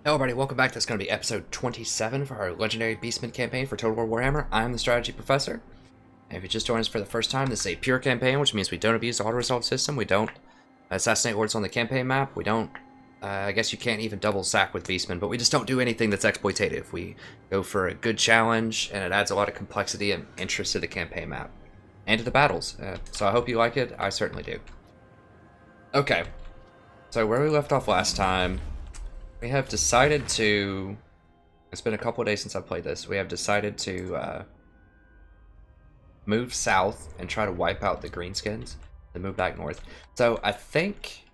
Hello everybody, welcome back. That's going to be episode 27 for our legendary Beastmen campaign for Total War Warhammer. I'm the Strategy Professor. And if you just joined us for the first time, this is a pure campaign, which means we don't abuse the auto-resolve system, we don't assassinate lords on the campaign map, we don't, I guess you can't even double sack with Beastmen, but we just don't do anything that's exploitative. We go for a good challenge, and it adds a lot of complexity and interest to the campaign map. And to the battles. So I hope you like it, I certainly do. Okay, so where we left off last time, we have decided to, it's been a couple of days since I played this, we have decided to move south and try to wipe out the greenskins and move back north. So I think,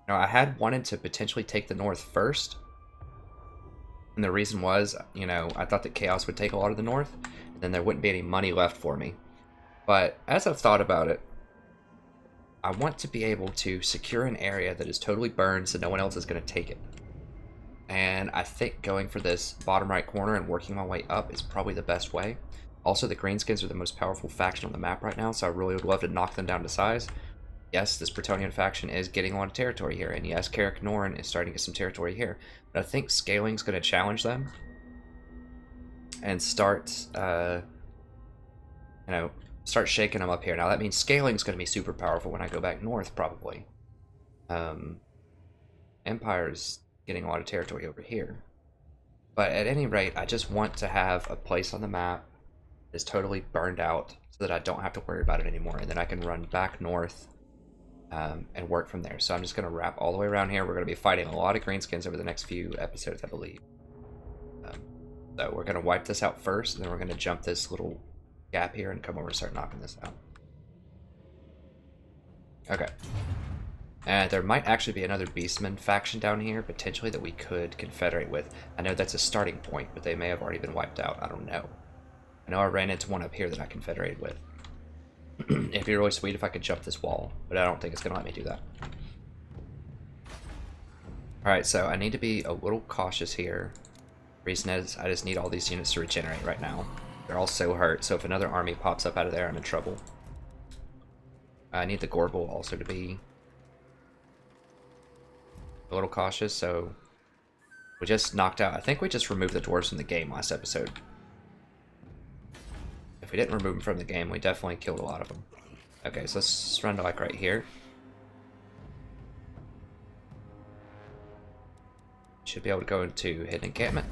I had wanted to potentially take the north first. And the reason was, I thought that Chaos would take a lot of the north, and then there wouldn't be any money left for me. But as I've thought about it, I want to be able to secure an area that is totally burned so no one else is going to take it. And I think going for this bottom right corner and working my way up is probably the best way. Also, the Greenskins are the most powerful faction on the map right now, so I really would love to knock them down to size. Yes, this Bretonnian faction is getting a lot of territory here, and yes, Carrick Norn is starting to get some territory here. But I think scaling's going to challenge them and start, start shaking them up here. Now, that means scaling's going to be super powerful when I go back north, probably. Empire's getting a lot of territory over here. But at any rate, I just want to have a place on the map that's totally burned out so that I don't have to worry about it anymore, and then I can run back north and work from there. So I'm just going to wrap all the way around here. We're going to be fighting a lot of greenskins over the next few episodes, I believe. So we're going to wipe this out first, and then we're going to jump this little gap here and come over and start knocking this out. Okay. And there might actually be another Beastman faction down here, potentially, that we could confederate with. I know that's a starting point, but they may have already been wiped out. I don't know. I know I ran into one up here that I confederated with. It'd be really sweet if I could jump this wall, but I don't think it's going to let me do that. Alright, so I need to be a little cautious here. Reason is, I just need all these units to regenerate right now. They're all so hurt, so if another army pops up out of there, I'm in trouble. I need the Gorbel also to be a little cautious, so we just knocked out, I think we just removed the dwarves from the game last episode. If we didn't remove them from the game, we definitely killed a lot of them. Okay, so let's run to like right here. Should be able to go into hidden encampment.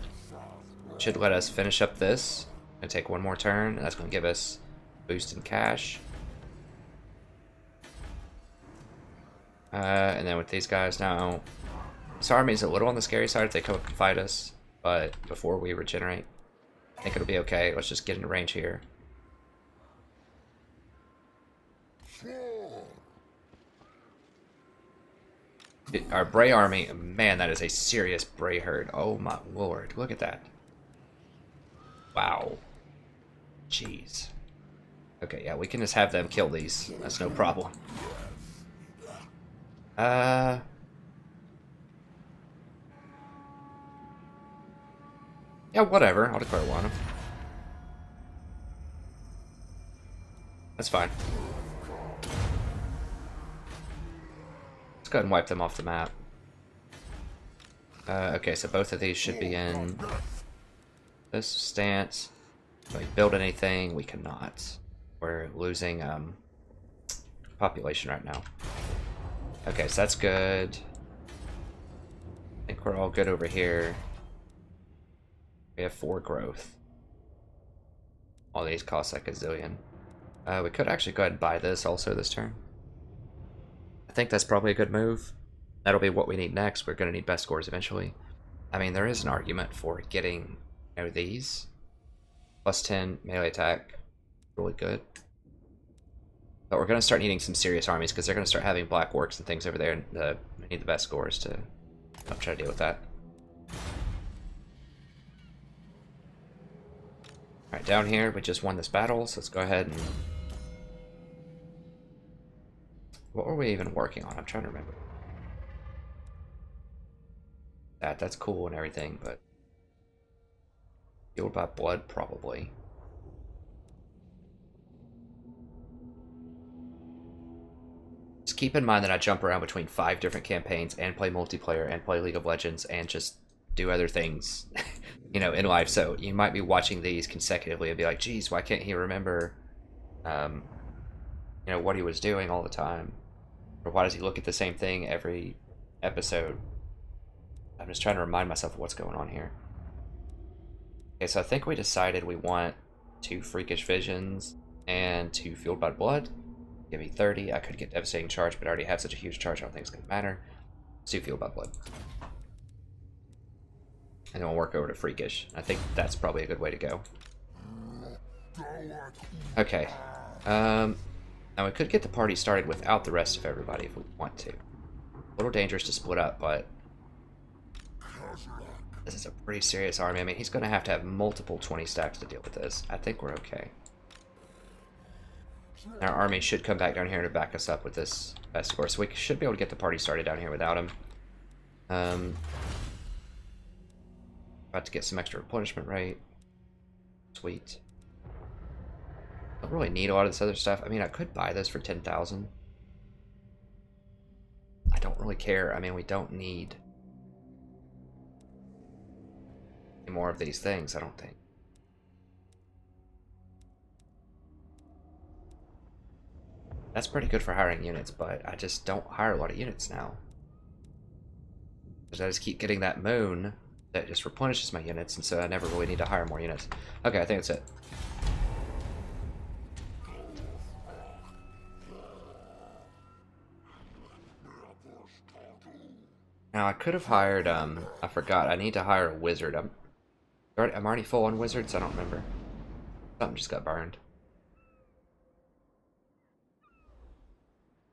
Should let us finish up this. Gonna take one more turn, and that's gonna give us a boost in cash. And then with these guys now, this army is a little on the scary side if they come up and fight us, but before we regenerate, I think it'll be okay. Let's just get into range here. Our Bray army, man, that is a serious Bray herd. Oh my lord, look at that. Wow. Jeez. Okay, yeah, we can just have them kill these. That's no problem. Yeah, whatever. I'll declare one. That's fine. Let's go ahead and wipe them off the map. Okay, so both of these should be in this stance. Can we build anything? We cannot. We're losing population right now. Okay, so that's good. I think we're all good over here. We have 4 growth. All these cost like a zillion. We could actually go ahead and buy this also this turn. I think that's probably a good move. That'll be what we need next. We're going to need best scores eventually. I mean, there is an argument for getting, these. Plus 10 melee attack. Really good. But we're going to start needing some serious armies because they're going to start having black orcs and things over there. And we need the best scores to try to deal with that. Alright, down here, we just won this battle, so let's go ahead and... What were we even working on? I'm trying to remember. That's cool and everything, but... Fueled by blood, probably. Just keep in mind that I jump around between 5 different campaigns and play multiplayer and play League of Legends and just do other things, you know, in life. So you might be watching these consecutively and be like, geez, why can't he remember, um, you know, what he was doing all the time? Or why does he look at the same thing every episode? I'm just trying to remind myself of what's going on here. Okay, so I think we decided we want 2 freakish visions and 2 fueled by blood. Give me 30. I could get devastating charge, but I already have such a huge charge, I don't think it's going to matter. 2 fueled by blood. And then we'll work over to freakish. I think that's probably a good way to go. Okay. Now we could get the party started without the rest of everybody if we want to. A little dangerous to split up, but this is a pretty serious army. I mean, he's going to have multiple 20 stacks to deal with this. I think we're okay. Our army should come back down here to back us up with this best score, so we should be able to get the party started down here without him. About to get some extra replenishment rate. Sweet. Don't really need a lot of this other stuff. I mean, I could buy this for 10,000. I don't really care. I mean, we don't need any more of these things, I don't think. That's pretty good for hiring units, but I just don't hire a lot of units now. Because I just keep getting that moon that just replenishes my units, and so I never really need to hire more units. Okay, I think that's it. Now, I could have hired, I forgot, I need to hire a wizard. I'm already full on wizards, I don't remember. Something just got burned.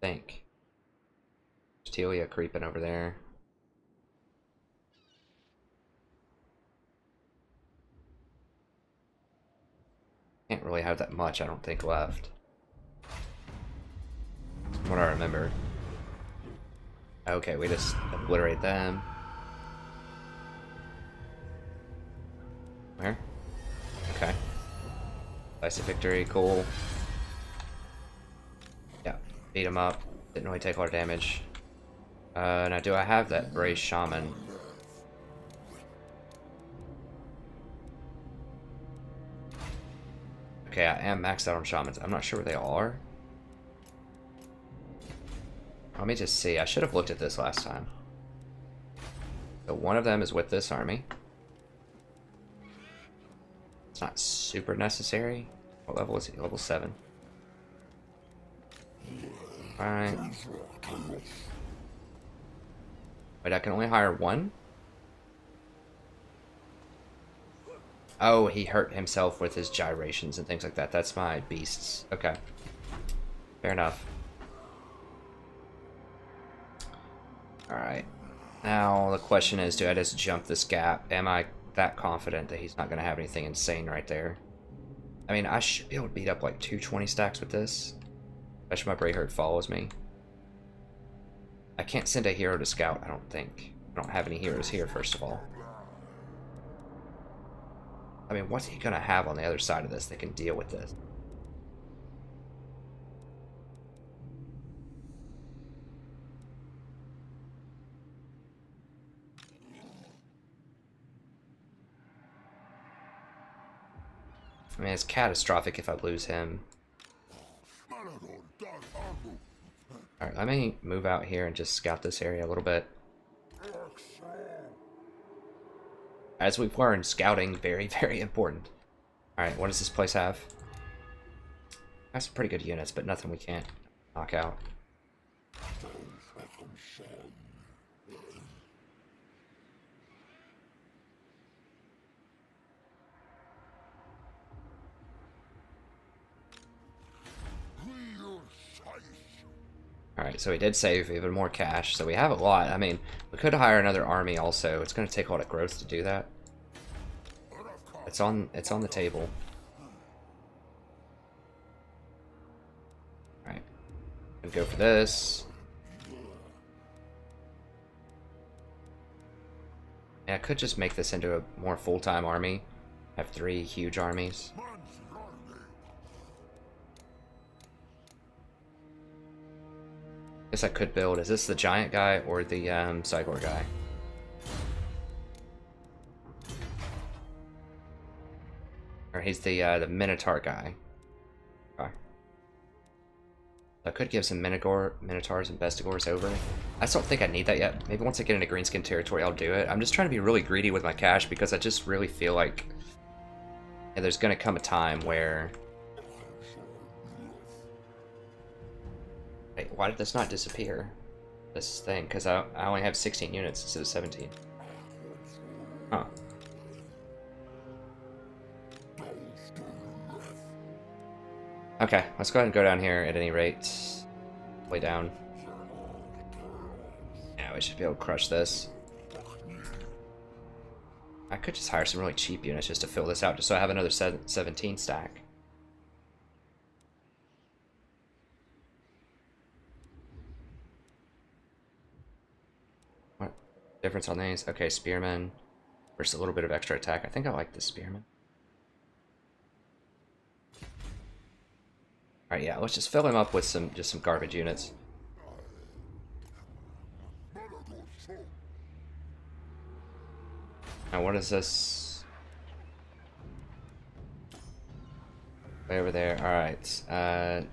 I think. Tilea creeping over there. Can't really have that much, I don't think, left. From what I remember. Okay, we just obliterate them. Where? Okay. Decisive victory, cool. Yeah, beat him up. Didn't really take a lot of damage. Now do I have that Brace Shaman? Okay, I am maxed out on Shamans. I'm not sure where they all are. Let me just see. I should have looked at this last time. So one of them is with this army. It's not super necessary. What level is he? Level 7. Alright. Wait, I can only hire one? Oh, he hurt himself with his gyrations and things like that. That's my beasts. Okay. Fair enough. Alright. Now, the question is, do I just jump this gap? Am I that confident that he's not going to have anything insane right there? I mean, I should be able to beat up like 220 stacks with this. Especially my Brayherd follows me. I can't send a hero to scout, I don't think. I don't have any heroes here, first of all. I mean, what's he going to have on the other side of this that can deal with this? I mean, it's catastrophic if I lose him. Alright, let me move out here and just scout this area a little bit. As we've learned, scouting, very, very important. Alright, what does this place have? Has some pretty good units, but nothing we can't knock out. Alright, so we did save even more cash, so we have a lot. I mean, we could hire another army also. It's going to take a lot of growth to do that. It's on the table. Alright. Gonna go for this. And I could just make this into a more full-time army. Have 3 huge armies. Guess I could build. Is this the giant guy or the Cygor guy? Or he's the Minotaur guy. Okay. I could give some Minotaurs and Bestigors over. I just don't think I need that yet. Maybe once I get into greenskin territory, I'll do it. I'm just trying to be really greedy with my cash because I just really feel like there's going to come a time where... Wait, why did this not disappear? This thing, because I only have 16 units instead of 17. Huh. Okay, let's go ahead and go down here at any rate. Way down. Yeah, we should be able to crush this. I could just hire some really cheap units just to fill this out, just so I have another 17 stack. What difference on these? Okay, spearmen versus a little bit of extra attack. I think I like the spearmen. Alright, yeah, let's just fill him up with some garbage units. Now what is this? Way over there. Alright.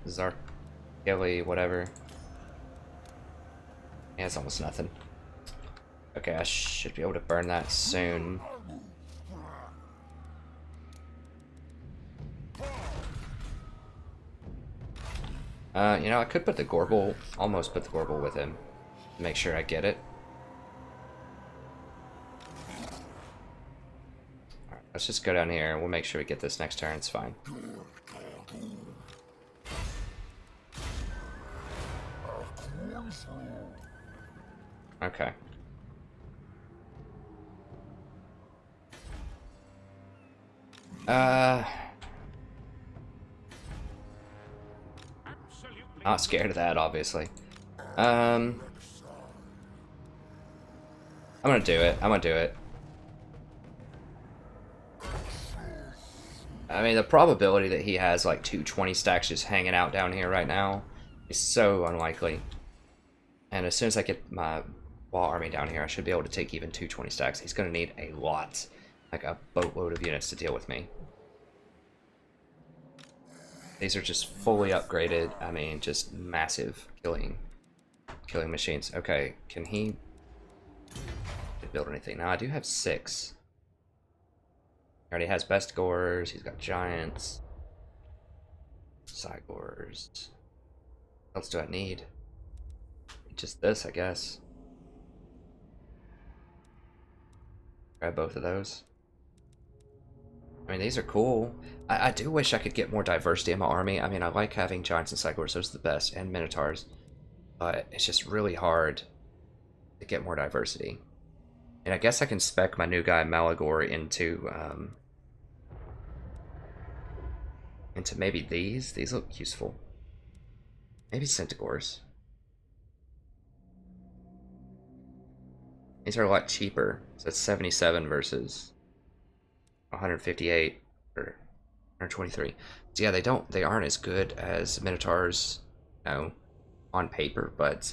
Zarkili, whatever. Yeah, it's almost nothing. Okay, I should be able to burn that soon. You know, I could put the Gorbel, almost put the Gorbel with him. Make sure I get it. Alright, let's just go down here and we'll make sure we get this next turn, it's fine. Okay. Not scared of that, obviously. I'm gonna do it. I'm gonna do it. I mean, the probability that he has like 220 stacks just hanging out down here right now is so unlikely. And as soon as I get my wall army down here, I should be able to take even 220 stacks. He's gonna need a lot, like a boatload of units to deal with me. These are just fully upgraded. I mean, just massive killing machines. Okay, can he build anything? Now I do have 6. He already has Bestigors. He's got Giants, Cygors. What else do I need? Just this, I guess. Grab both of those. I mean, these are cool. I do wish I could get more diversity in my army. I mean, I like having Giants and Cygors, those are the best, and Minotaurs. But it's just really hard to get more diversity. And I guess I can spec my new guy, Malagor, into maybe these. These look useful. Maybe Centigors. These are a lot cheaper. So that's 77 versus 158 or 123. So yeah, they aren't as good as Minotaurs, you know, on paper, but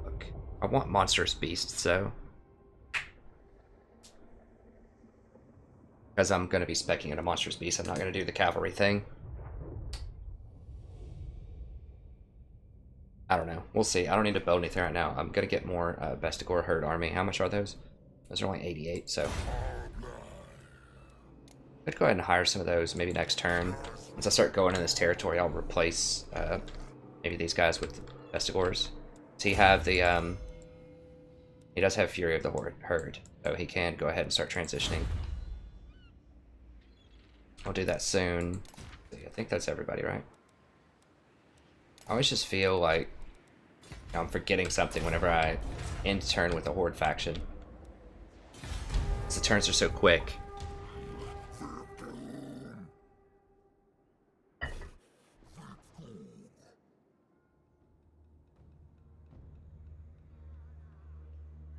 look, I want monstrous beasts, so because I'm going to be specking in a monstrous beast, I'm not going to do the cavalry thing. I don't know. We'll see. I don't need to build anything right now. I'm going to get more Bestigor herd army. How much are those? Those are only 88, so I'd go ahead and hire some of those maybe next turn. Once I start going in this territory, I'll replace maybe these guys with Bestigors. So he have the he does have Fury of the Herd, so he can go ahead and start transitioning. I'll do that soon. I think that's everybody, right? I always just feel like I'm forgetting something whenever I end turn with a Horde faction. The turns are so quick.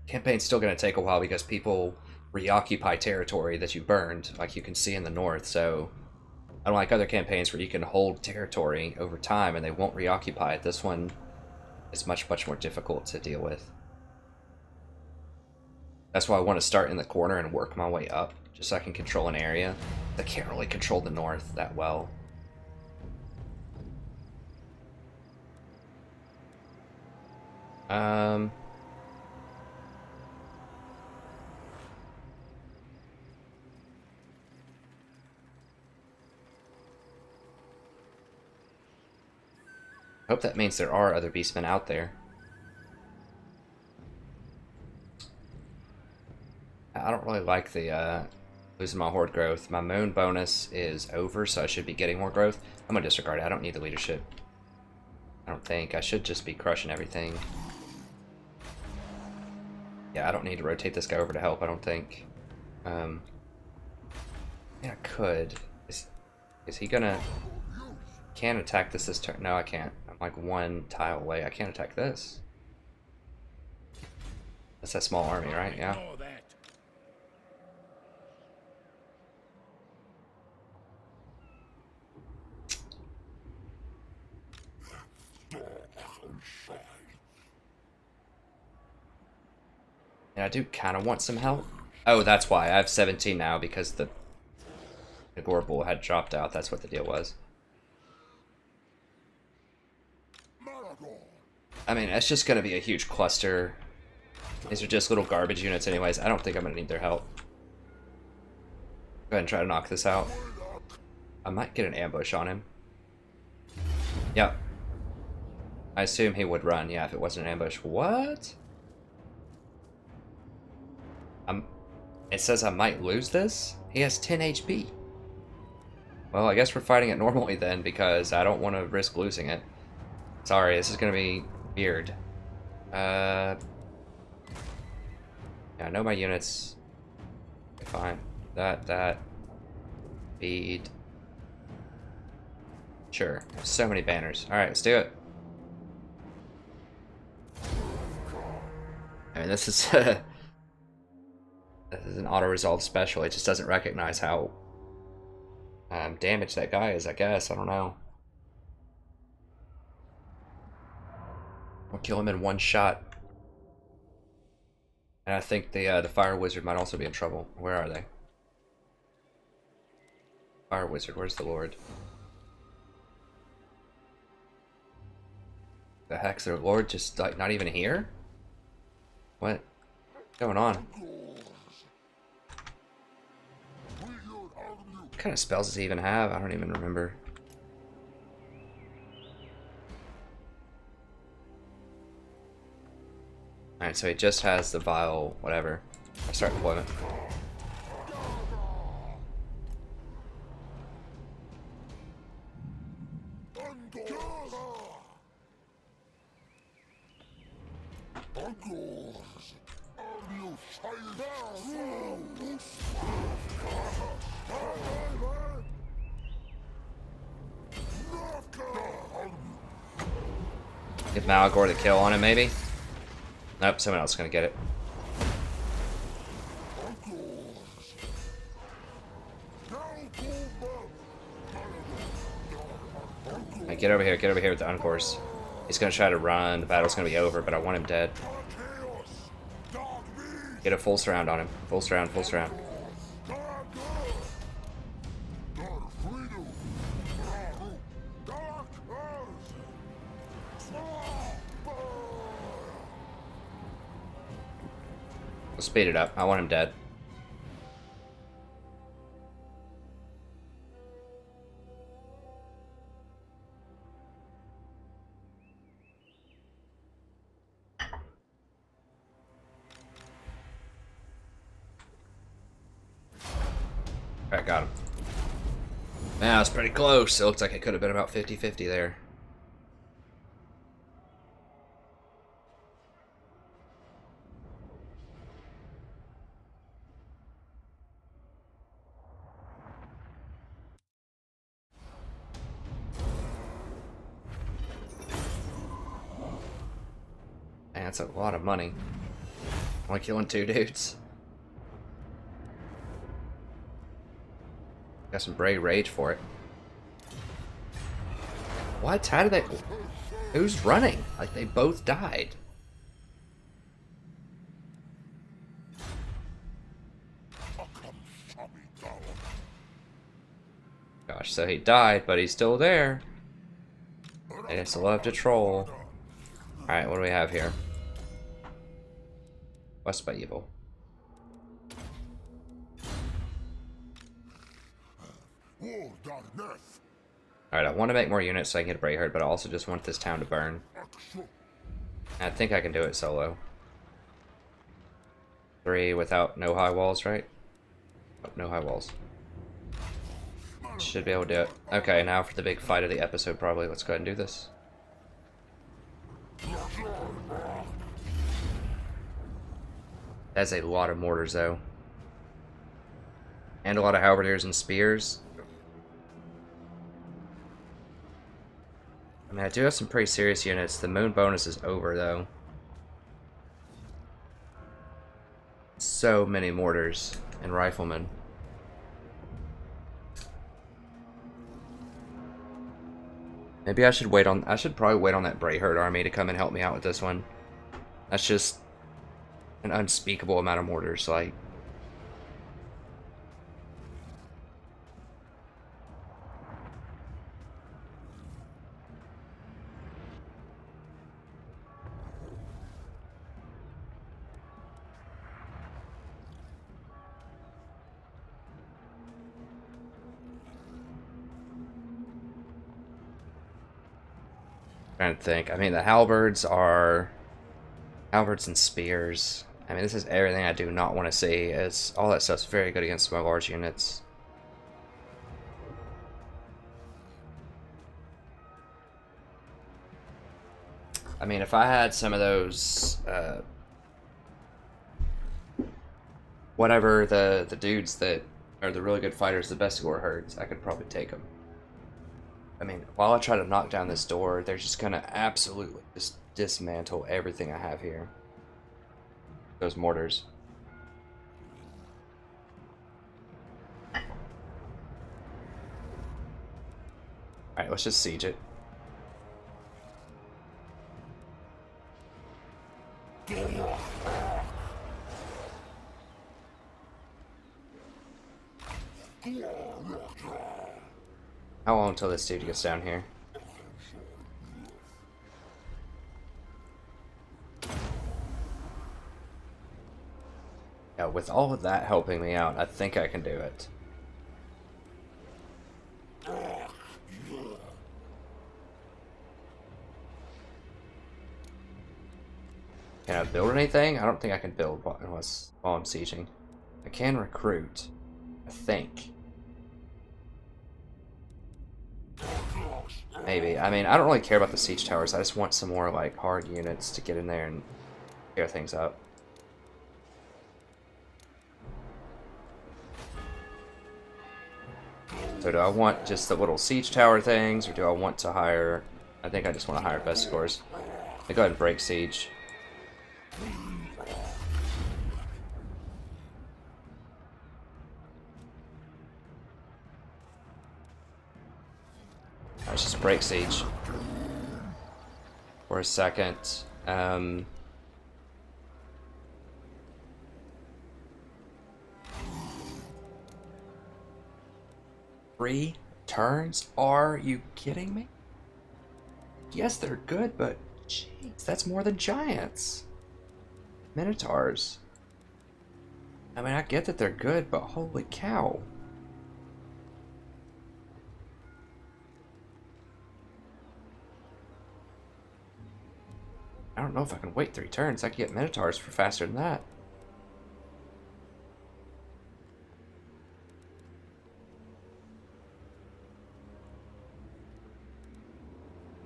Campaign's still going to take a while because people reoccupy territory that you burned, like you can see in the north, so unlike other campaigns where you can hold territory over time and they won't reoccupy it, this one is much more difficult to deal with. That's why I want to start in the corner and work my way up, just so I can control an area. I can't really control the north that well. Hope that means there are other beastmen out there. I don't really like the losing my horde growth. My moon bonus is over, so I should be getting more growth. I'm gonna disregard it. I don't need the leadership. I don't think. I should just be crushing everything. Yeah, I don't need to rotate this guy over to help, I don't think. Yeah, I could. Is he gonna... Can't attack this turn. No, I can't. I'm like one tile away. I can't attack this. That's that small army, right? Yeah. And I do kind of want some help. Oh, that's why. I have 17 now because the Gorbul had dropped out. That's what the deal was. I mean, it's just going to be a huge cluster. These are just little garbage units anyways. I don't think I'm going to need their help. Go ahead and try to knock this out. I might get an ambush on him. Yep. I assume he would run, yeah, if it wasn't an ambush. What? It says I might lose this? He has 10 HP. Well, I guess we're fighting it normally then, because I don't want to risk losing it. Sorry, this is going to be weird. Yeah, I know my units. Okay, fine. That. Feed. Sure. So many banners. Alright, let's do it. I mean, this is... this is an auto-resolve special. It just doesn't recognize how damaged that guy is, I guess. I don't know. We'll kill him in one shot. And I think the Fire Wizard might also be in trouble. Where are they? Fire Wizard, where's the Lord? The heck's their Lord just like not even here? What's going on? What kind of spells does he even have? I don't even remember. Alright, so he just has the vile whatever. I start deployment. Give Malagor the kill on him, maybe? Nope, someone else is gonna get it. Right, get over here with the Uncourse. He's gonna try to run, the battle's gonna be over, but I want him dead. Get a full surround on him. Full surround, full surround. We'll speed it up. I want him dead. Alright, got him. Man, it's pretty close. It looks like it could have been about 50-50 there. Man, that's a lot of money. Only killing 2 dudes. Got some Bray Rage for it. What? How did they... Who's running? Like, they both died. so he died, but he's still there. They just love to troll. Alright, what do we have here? Blessed by evil. Alright, I want to make more units so I can get a Brayherd, but I also just want this town to burn. I think I can do it solo. 3 without no high walls, right? Oh, no high walls. Should be able to do it. Okay, now for the big fight of the episode, probably. Let's go ahead and do this. That's a lot of mortars, though. And a lot of halberdiers and spears. I mean, I do have some pretty serious units. The moon bonus is over, though. So many mortars and riflemen. Maybe I should wait on. I should probably wait on that Brayherd army to come and help me out with this one. That's just an unspeakable amount of mortars, like. Trying to think. I mean, the halberds are halberds and spears. I mean, this is everything I do not want to see. It's all that stuff's very good against my large units. I mean, if I had some of those, whatever the dudes that are the really good fighters, the best gore herds, I could probably take them. I mean, while I try to knock down this door, they're just gonna absolutely just dismantle everything I have here. Those mortars. Alright, let's just siege it. How long until this dude gets down here? Yeah, with all of that helping me out, I think I can do it. Can I build anything? I don't think I can build while I'm sieging. I can recruit, I think. Maybe. I mean, I don't really care about the siege towers. I just want some more, like, hard units to get in there and tear things up. So do I want just the little siege tower things, or do I want to hire... I think I just want to hire best scores. I'll go ahead and break siege. Let's just break siege for a second. 3 turns? Are you kidding me? Yes, they're good, but jeez, that's more than giants. Minotaurs. I mean, I get that they're good, but holy cow. I don't know if I can wait 3 turns. I can get Minotaurs for faster than that.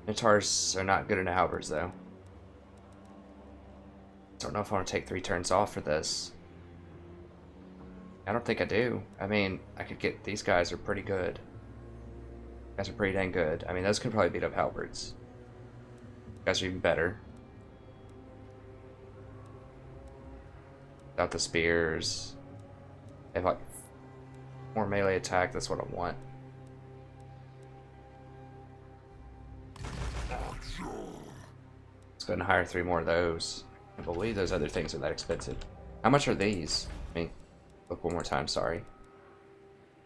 Minotaurs are not good in halberds, though. Don't know if I want to take 3 turns off for this. I don't think I do. I mean, I could get... These guys are pretty good. These guys are pretty dang good. I mean, those could probably beat up halberds. These guys are even better. Without the spears. If I... More melee attack, that's what I want. Let's go ahead and hire 3 more of those. I can't believe those other things are that expensive. How much are these? Let me look one more time, sorry.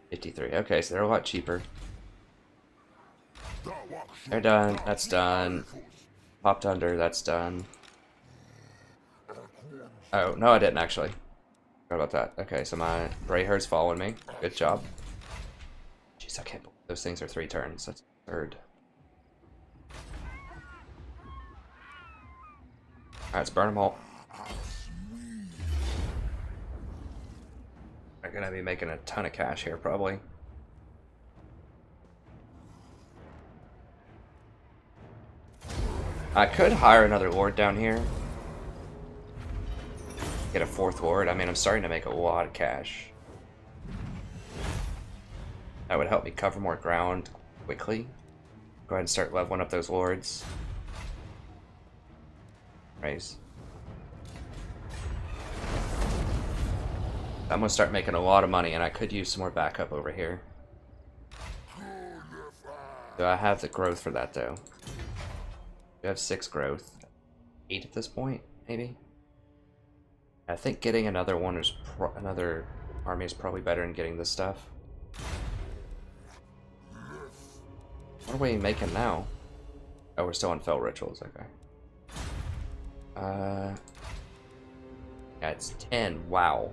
53. Okay, so they're a lot cheaper. They're done. That's done. Popped under. That's done. Oh, no, I didn't actually. Forgot about that. Okay, so my Brayherd's following me. Good job. Jeez, I can't believe those things are 3 turns. That's third. Alright, let's burn them all. I'm gonna be making a ton of cash here, probably. I could hire another lord down here. Get a 4th lord. I mean, I'm starting to make a lot of cash. That would help me cover more ground quickly. Go ahead and start leveling up those lords. Raise. I'm gonna start making a lot of money, and I could use some more backup over here. Do I have the growth for that, though? Do I have 6 growth? 8 at this point, maybe? I think getting another one is another army is probably better than getting this stuff. What are we making now? Oh, we're still on Fell Rituals, okay. Yeah, it's 10, wow.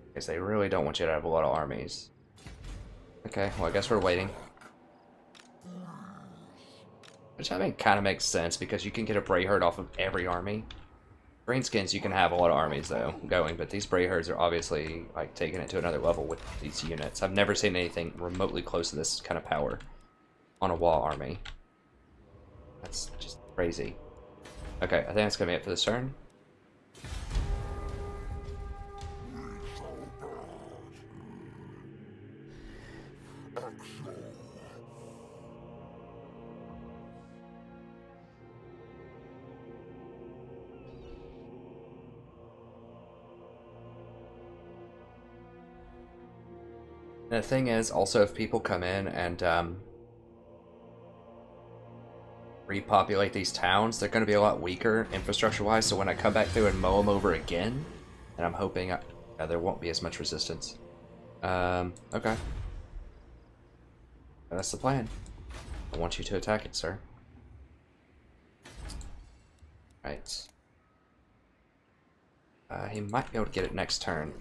Because they really don't want you to have a lot of armies. Okay, well I guess we're waiting. Which I think kind of makes sense, because you can get a Brayherd off of every army. Greenskins, you can have a lot of armies though going, but these Brayherds are obviously like taking it to another level with these units. I've never seen anything remotely close to this kind of power on a wall army. That's just crazy. Okay, I think that's gonna be it for this turn. And the thing is, also, if people come in and repopulate these towns, they're going to be a lot weaker infrastructure-wise, so when I come back through and mow them over again, and I'm hoping there won't be as much resistance. Okay. That's the plan. I want you to attack it, sir. Right. He might be able to get it next turn.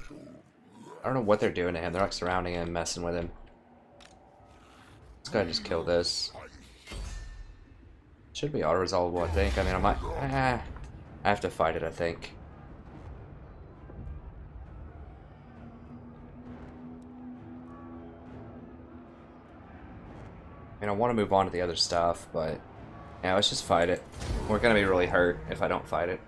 I don't know what they're doing to him. They're like surrounding him, messing with him. Let's go ahead and just kill this. Should be auto-resolvable, I think. I mean, I might... I have to fight it, I think. I mean, I want to move on to the other stuff, but... yeah, let's just fight it. We're gonna be really hurt if I don't fight it.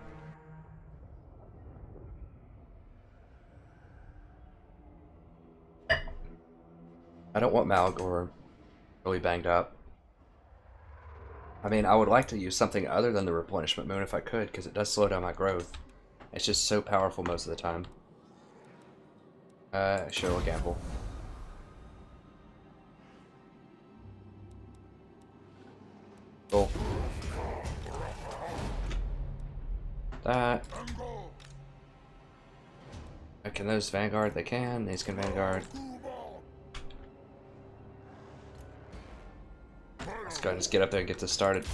I don't want Malgor really banged up. I mean, I would like to use something other than the Replenishment Moon if I could, because it does slow down my growth. It's just so powerful most of the time. Sure, we'll gamble. Cool. That. Can those Vanguard? They can. These can Vanguard. Let's go and just get up there and get this started.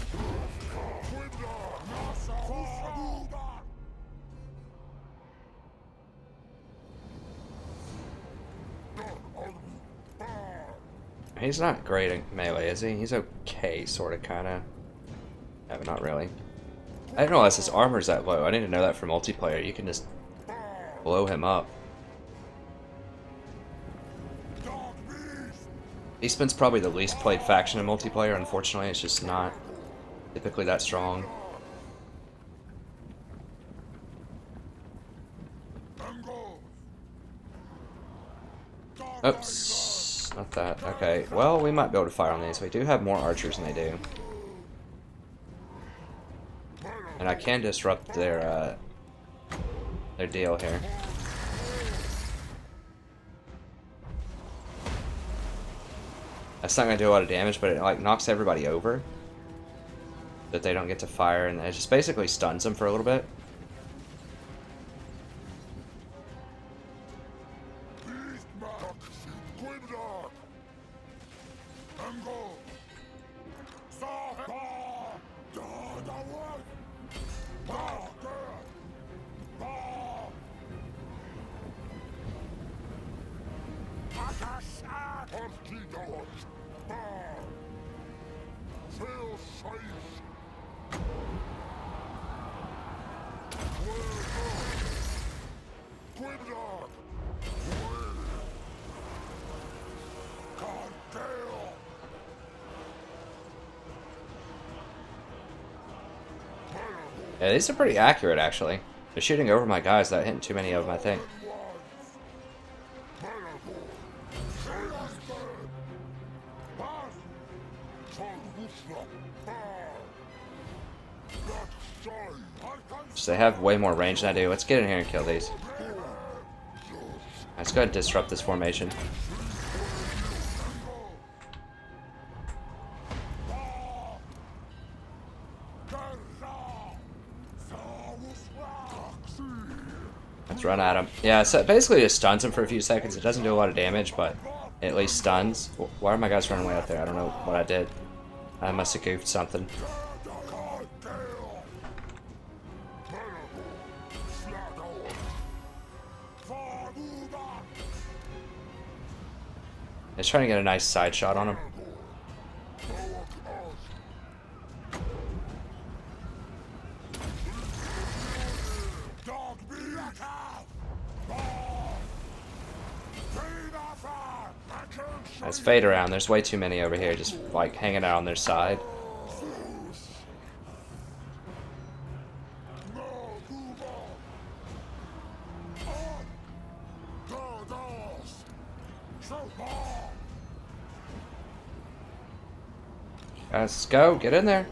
He's not great at melee, is he? He's okay, sort of, kind of. Yeah, but not really. I didn't realize his armor's that low. I didn't know that for multiplayer. You can just blow him up. Beastmen's probably the least played faction in multiplayer, unfortunately. It's just not typically that strong. Oops. Not that. Okay, well, we might be able to fire on these. We do have more archers than they do. And I can disrupt their deal here. That's not going to do a lot of damage, but it like knocks everybody over. That they don't get to fire, and it just basically stuns them for a little bit. Yeah, these are pretty accurate, actually. They're shooting over my guys without hitting too many of them, I think. So they have way more range than I do. Let's get in here and kill these. Let's go ahead and disrupt this formation. Let's run at him. Yeah, so basically it just stuns him for a few seconds. It doesn't do a lot of damage, but it at least stuns. Why are my guys running way out there? I don't know what I did. I must have goofed something. Just trying to get a nice side shot on him. Let's fade around. There's way too many over here just like hanging out on their side. Let's go. Get in there.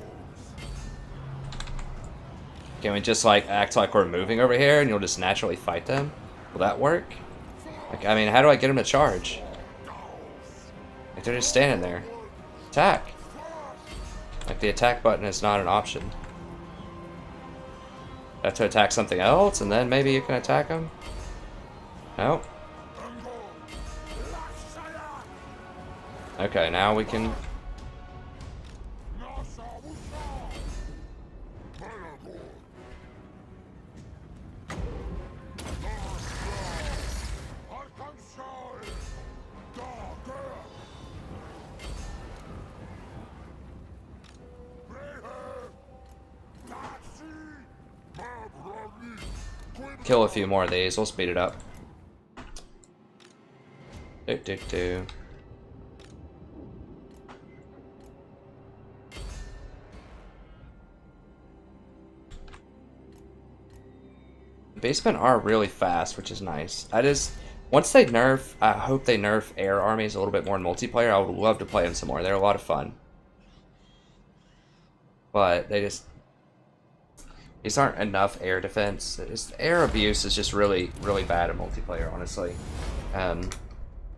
Can we just like act like we're moving over here and you'll just naturally fight them? Will that work? Like, I mean, how do I get them to charge? Like, they're just standing there. Attack. Like, the attack button is not an option. I have to attack something else and then maybe you can attack them? No. Okay, now we can... kill a few more of these. We'll speed it up. Do. Beastmen are really fast, which is nice. Once they nerf, I hope they nerf air armies a little bit more in multiplayer. I would love to play them some more. They're a lot of fun. But these aren't enough air defense. Air abuse is just really, really bad in multiplayer, honestly.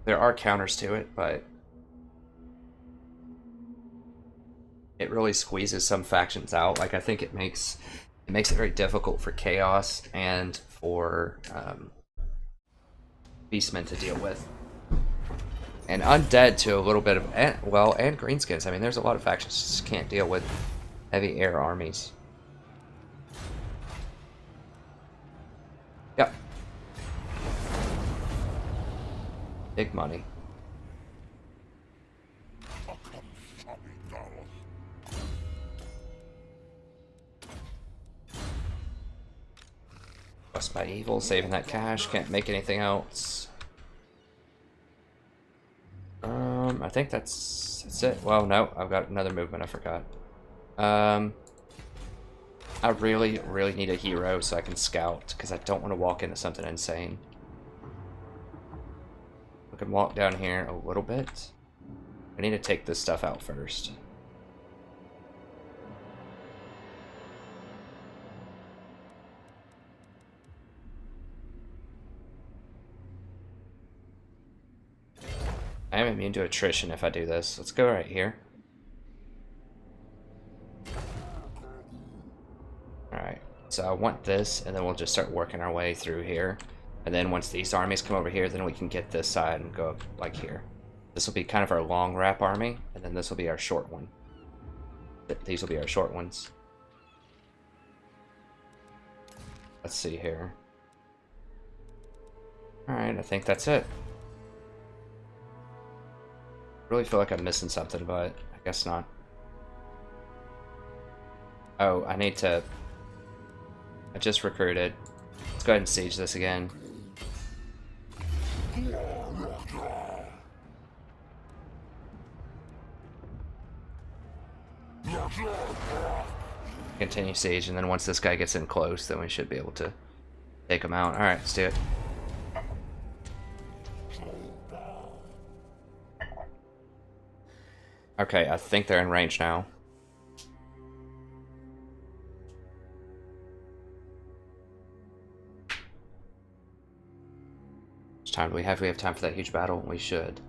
There are counters to it, but it really squeezes some factions out. Like, I think it makes it very difficult for Chaos and for Beastmen to deal with. And Undead to a little bit of, and Greenskins. I mean, there's a lot of factions that just can't deal with heavy air armies. Yep. Big money. Bust by evil, saving that cash, can't make anything else. I think that's it. Well, no, I've got another movement I forgot. I really, really need a hero so I can scout, because I don't want to walk into something insane. I can walk down here a little bit. I need to take this stuff out first. I am immune to attrition if I do this. Let's go right here. Alright, so I want this, and then we'll just start working our way through here. And then once these armies come over here, then we can get this side and go up like here. This will be kind of our long wrap army, and then this will be our short one. These will be our short ones. Let's see here. Alright, I think that's it. Really feel like I'm missing something, but I guess not. Oh, I need to... I just recruited. Let's go ahead and siege this again. Continue siege, and then once this guy gets in close, then we should be able to take him out. Alright, let's do it. Okay, I think they're in range now. How much time do we have? We have time for that huge battle? We should.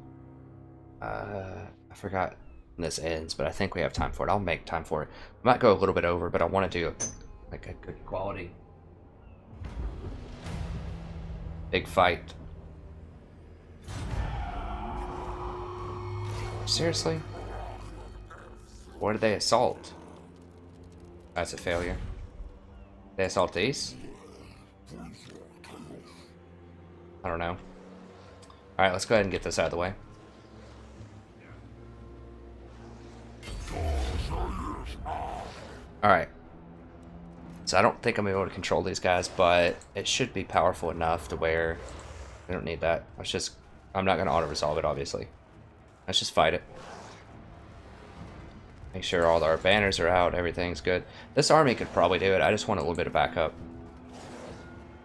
I forgot when this ends, but I think we have time for it. I'll make time for it. I might go a little bit over, but I want to do like a good quality big fight. Seriously? What did they assault? That's a failure. They assault these? I don't know. Alright, let's go ahead and get this out of the way. Alright. So I don't think I'm able to control these guys, but it should be powerful enough to where we don't need that. I'm not going to auto-resolve it, obviously. Let's just fight it. Make sure all our banners are out, everything's good. This army could probably do it. I just want a little bit of backup.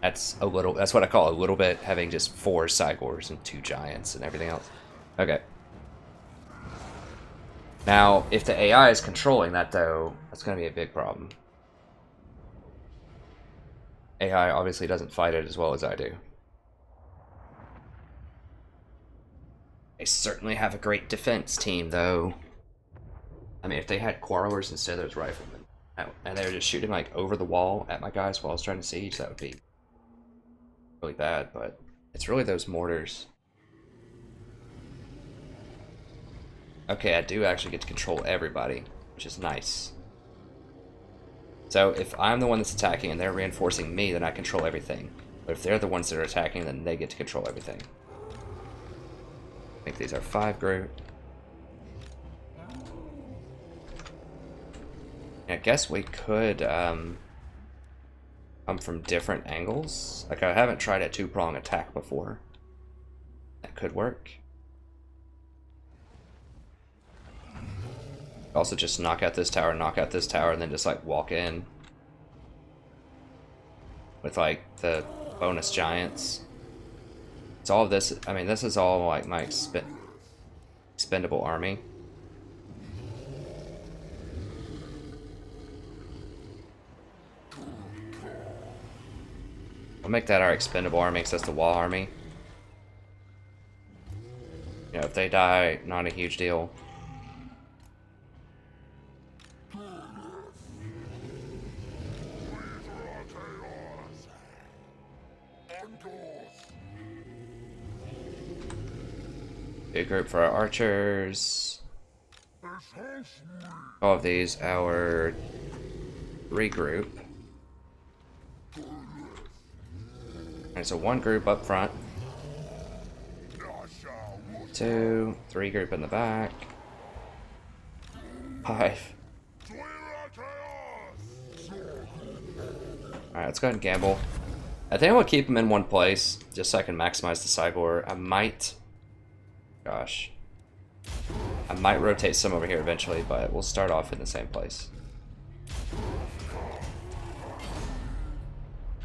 That's what I call a little bit, having just 4 Cygors and 2 Giants and everything else. Okay. Now, if the AI is controlling that, though, that's going to be a big problem. AI obviously doesn't fight it as well as I do. They certainly have a great defense team, though. I mean, if they had Quarrelers instead of those Riflemen, and they were just shooting, like, over the wall at my guys while I was trying to siege, that would be really bad, but it's really those mortars. Okay, I do actually get to control everybody, which is nice. So if I'm the one that's attacking and they're reinforcing me, then I control everything. But if they're the ones that are attacking, then they get to control everything. I think these are 5 group. I guess we could come from different angles. Like, I haven't tried a 2-prong attack before. That could work. Also just knock out this tower, and then just like walk in with like the bonus giants. It's all of this. I mean, this is all like my expendable army. I'll make that our expendable army because that's the wall army. You know, if they die, not a huge deal. Big group for our archers. All of these our regroup. Alright, so 1 group up front. 2, 3 group in the back. 5. Alright, let's go ahead and gamble. I think I'm gonna keep them in one place, just so I can maximize the Cygor. I might rotate some over here eventually, but we'll start off in the same place.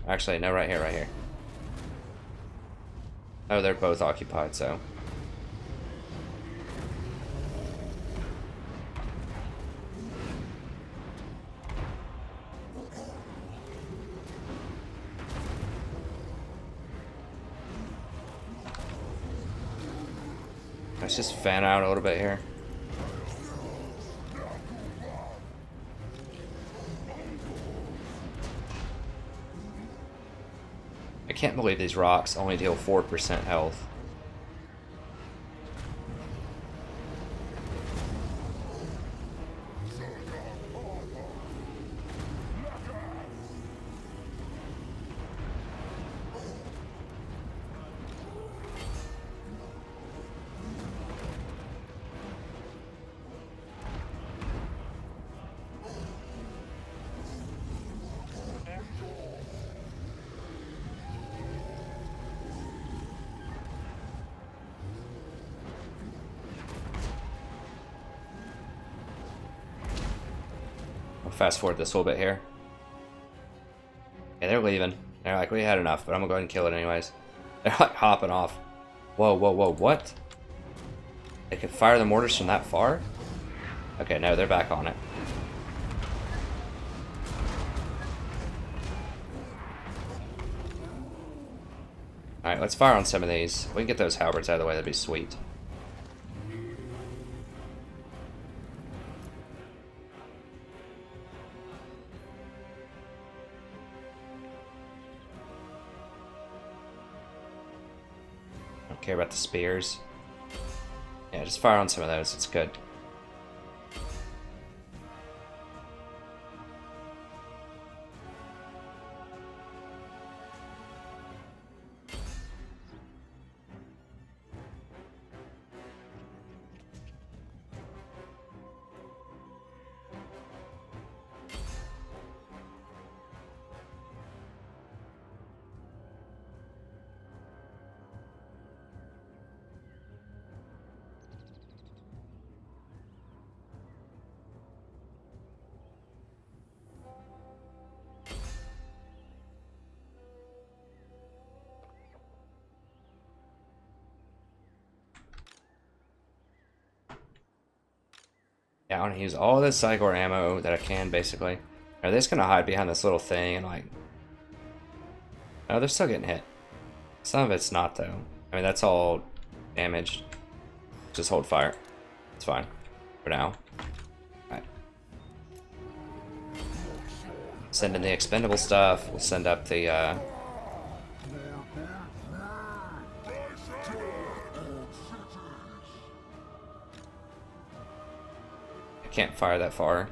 Actually, no, right here. Oh, they're both occupied, so. Let's just fan out a little bit here. I can't believe these rocks only deal 4% health. fast forward this a little bit here. Yeah, they're leaving. They're like, we had enough, but I'm gonna go ahead and kill it anyways. They're like hopping off. Whoa, whoa, whoa, what? They can fire the mortars from that far? Okay, no, they're back on it. Alright, let's fire on some of these. If we can get those halberds out of the way, that'd be sweet. Don't care about the spears. Yeah, just fire on some of those, it's good. Yeah, I want to use all this Cygor ammo that I can, basically. Are they just going to hide behind this little thing and, like... Oh, they're still getting hit. Some of it's not, though. I mean, that's all damaged. Just hold fire. It's fine. For now. Alright. Send in the expendable stuff. We'll send up the, I can't fire that far.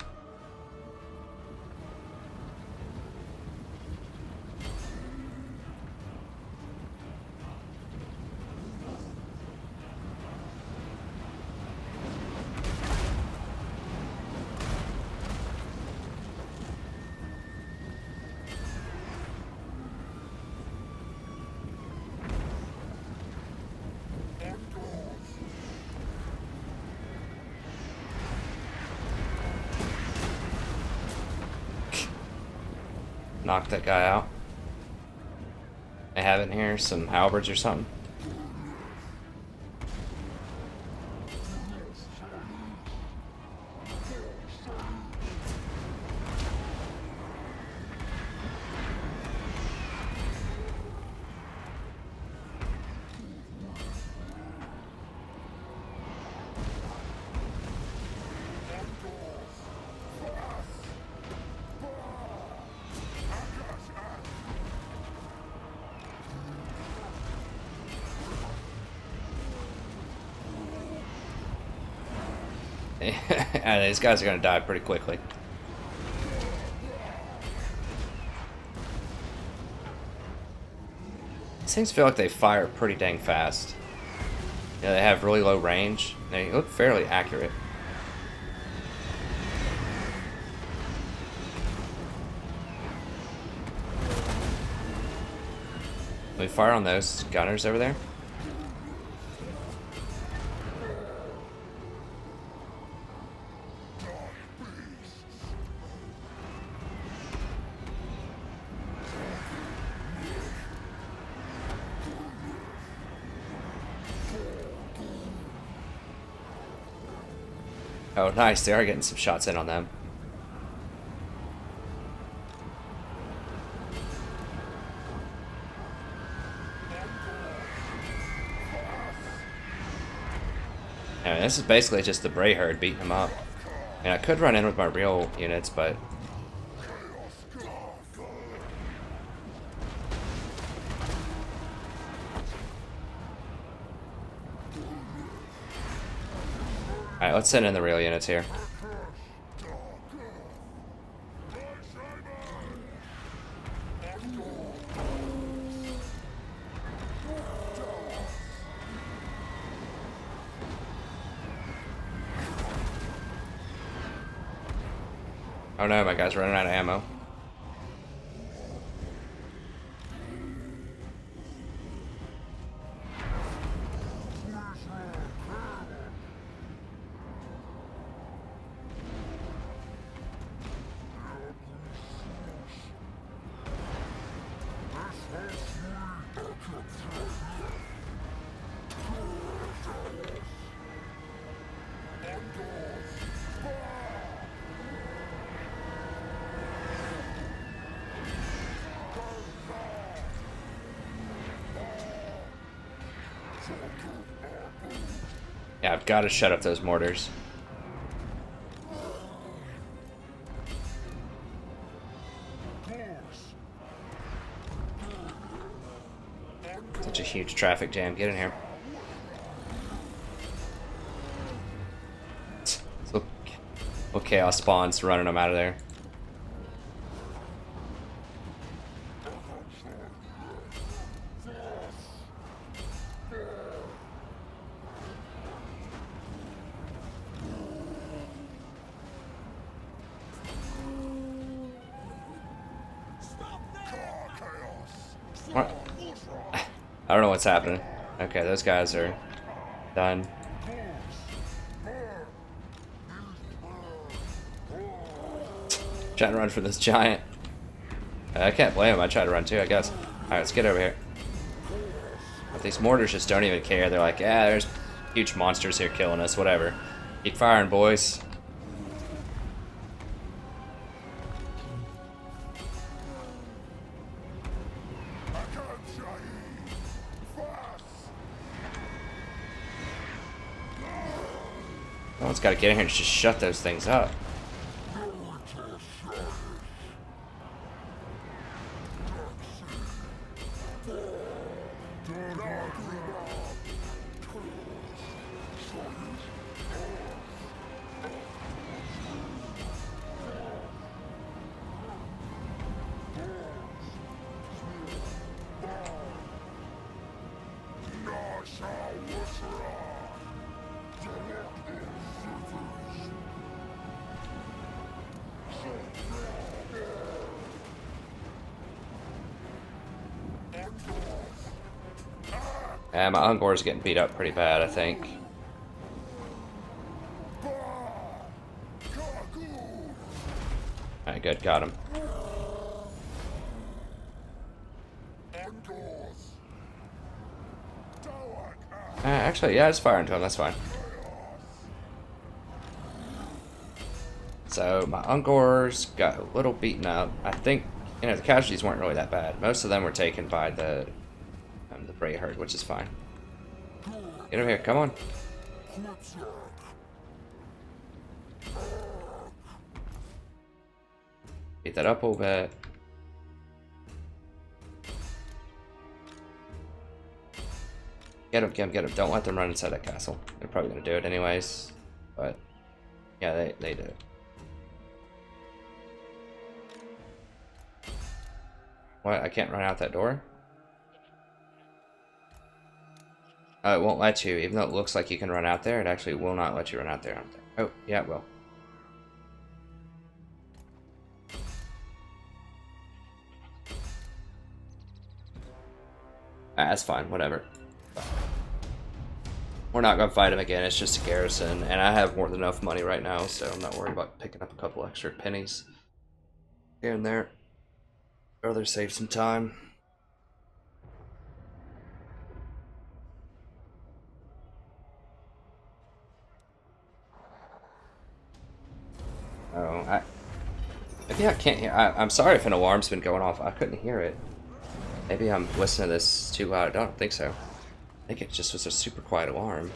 Knock that guy out. I have in here some halberds or something. And these guys are going to die pretty quickly. These things feel like they fire pretty dang fast. Yeah, they have really low range. They look fairly accurate. Can we fire on those gunners over there? Oh, nice. They are getting some shots in on them. I mean, this is basically just the Bray herd beating them up. And I could run in with my real units, but... Alright, let's send in the real units here. Oh no, my guy's running out of ammo. Yeah, I've got to shut up those mortars. Such a huge traffic jam. Get in here. So, well, chaos spawns running them out of there. What? I don't know what's happening. Okay, those guys are done. Trying to run for this giant. I can't blame him. I tried to run too, I guess. Alright, let's get over here. But these mortars just don't even care. They're like, yeah, there's huge monsters here killing us, whatever. Keep firing, boys. Someone's got to get in here and just shut those things up. My Ungor's getting beat up pretty bad, I think. Alright, good, got him. Actually, yeah, just fire into him, that's fine. So, my Ungors got a little beaten up. I think, you know, the casualties weren't really that bad. Most of them were taken by the Bray herd, which is fine. Get over here, come on. Beat that up a little bit. Get him, get him, get him. Don't let them run inside that castle. They're probably gonna do it anyways. But yeah, they do. What? I can't run out that door? It won't let you, even though it looks like you can run out there, it actually will not let you run out there. Oh, yeah, it will. That's fine, whatever. We're not gonna fight him again, it's just a garrison, and I have more than enough money right now, so I'm not worried about picking up a couple extra pennies here and there. I'd rather save some time. Oh, maybe I can't hear. I'm sorry if an alarm's been going off. I couldn't hear it. Maybe I'm listening to this too loud. I don't think so. I think it just was a super quiet alarm.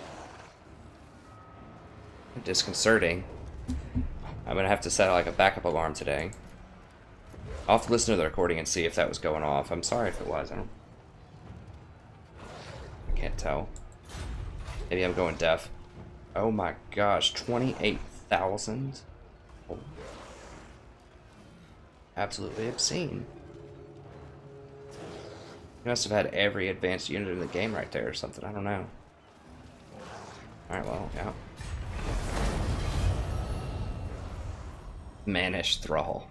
Disconcerting. I'm gonna have to set like a backup alarm today. I'll have to listen to the recording and see if that was going off. I'm sorry if it was. I can't tell. Maybe I'm going deaf. Oh my gosh, 28,000? Oh. Absolutely obscene. You must have had every advanced unit in the game right there or something. I don't know. Alright, well, yeah. Manish Thrall.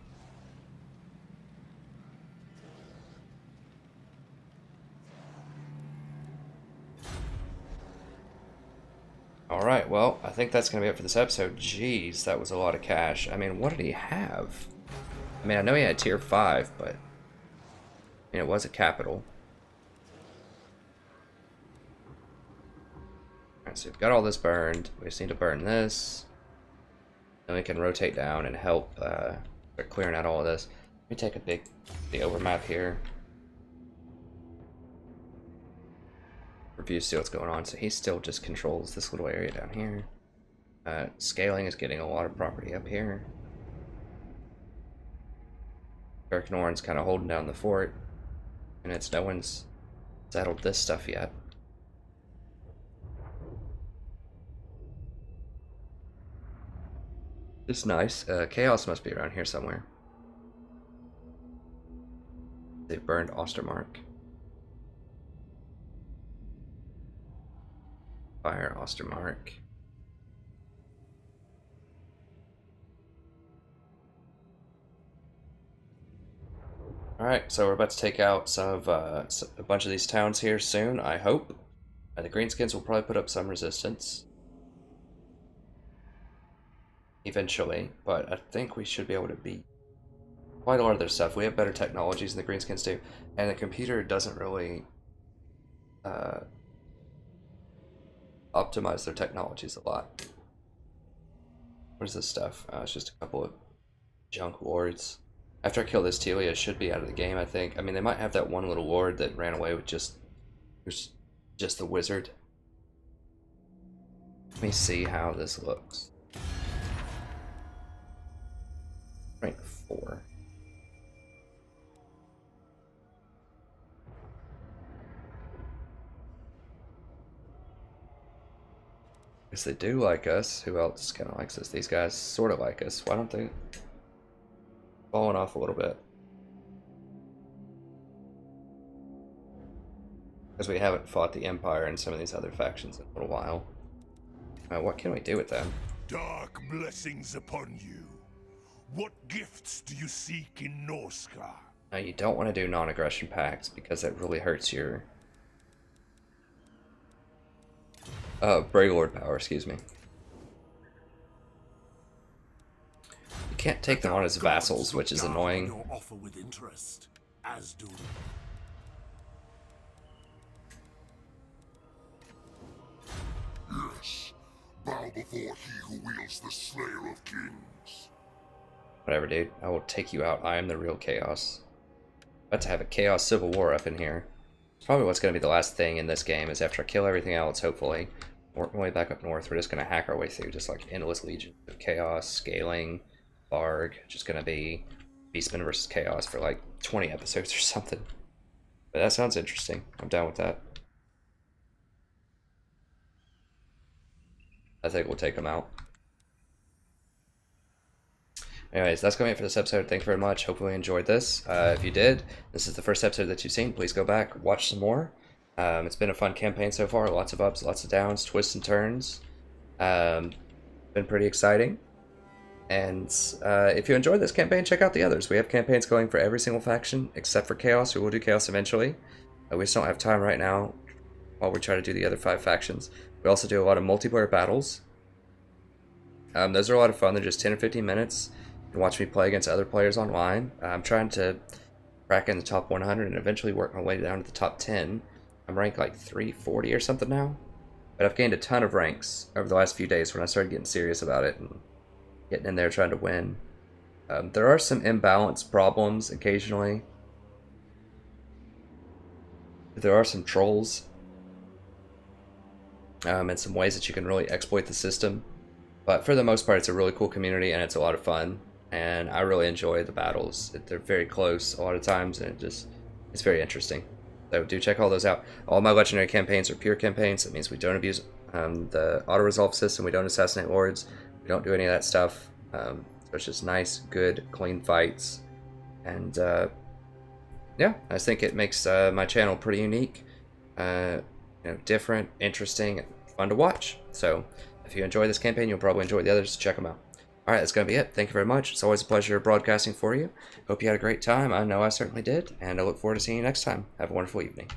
Alright, well, I think that's going to be it for this episode. Jeez, that was a lot of cash. I mean, what did he have? I mean, I know he had tier 5, but... I mean, it was a capital. Alright, so we've got all this burned. We just need to burn this. Then we can rotate down and help start clearing out all of this. Let me take the overmap here. We're confused to see what's going on. So he still just controls this little area down here. Scaling is getting a lot of property up here. Kirknorn's kind of holding down the fort, and it's no one's settled this stuff yet. It's nice. Chaos must be around here somewhere. They've burned Ostermark. Fire Ostermark. Alright, so we're about to take out some of a bunch of these towns here soon, I hope. The Greenskins will probably put up some resistance eventually, but I think we should be able to beat quite a lot of their stuff. We have better technologies than the Greenskins do, and the computer doesn't really optimize their technologies a lot. What is this stuff? It's just a couple of junk wards. After I kill this, Tilea should be out of the game, I think. I mean, they might have that one little ward that ran away with just the wizard. Let me see how this looks. Rank 4. Guess they do like us. Who else kind of likes us? These guys sort of like us. Why don't they? Falling off a little bit. Because we haven't fought the Empire and some of these other factions in a little while. What can we do with them? Dark blessings upon you. What gifts do you seek in Norscar? Now you don't want to do non-aggression pacts because that really hurts your Braylord power, excuse me. You can't take them on as vassals, which is annoying. Your offer with interest, as do. Yes, bow before he who wields the Slayer of Kings. Whatever, dude. I will take you out. I am the real chaos. About to have a chaos civil war up in here. It's probably what's going to be the last thing in this game is after I kill everything else, hopefully, work my way back up north, we're just going to hack our way through just like endless legions of chaos, scaling, Barg, just going to be Beastmen versus Chaos for like 20 episodes or something. But that sounds interesting. I'm down with that. I think we'll take them out. Anyways, that's going to be it for this episode. Thank you very much. Hopefully you enjoyed this. If you did, this is the first episode that you've seen. Please go back, watch some more. It's been a fun campaign so far. Lots of ups, lots of downs, twists and turns. Been pretty exciting. And if you enjoyed this campaign, check out the others. We have campaigns going for every single faction except for Chaos. We will do Chaos eventually. We just don't have time right now while we try to do the other 5 factions. We also do a lot of multiplayer battles. Those are a lot of fun. They're just 10 or 15 minutes. You can watch me play against other players online. I'm trying to crack in the top 100 and eventually work my way down to the top 10. I'm ranked like 340 or something now. But I've gained a ton of ranks over the last few days when I started getting serious about it and getting in there trying to win. There are some imbalance problems occasionally. There are some trolls. And some ways that you can really exploit the system. But for the most part, it's a really cool community and it's a lot of fun. And I really enjoy the battles. They're very close a lot of times and it's very interesting. So do check all those out. All my legendary campaigns are pure campaigns. That means we don't abuse the auto-resolve system. We don't assassinate lords. We don't do any of that stuff. So it's just nice, good, clean fights. And yeah, I think it makes my channel pretty unique. Different, interesting, and fun to watch. So if you enjoy this campaign, you'll probably enjoy the others. So check them out. Alright, that's going to be it. Thank you very much. It's always a pleasure broadcasting for you. Hope you had a great time. I know I certainly did. And I look forward to seeing you next time. Have a wonderful evening.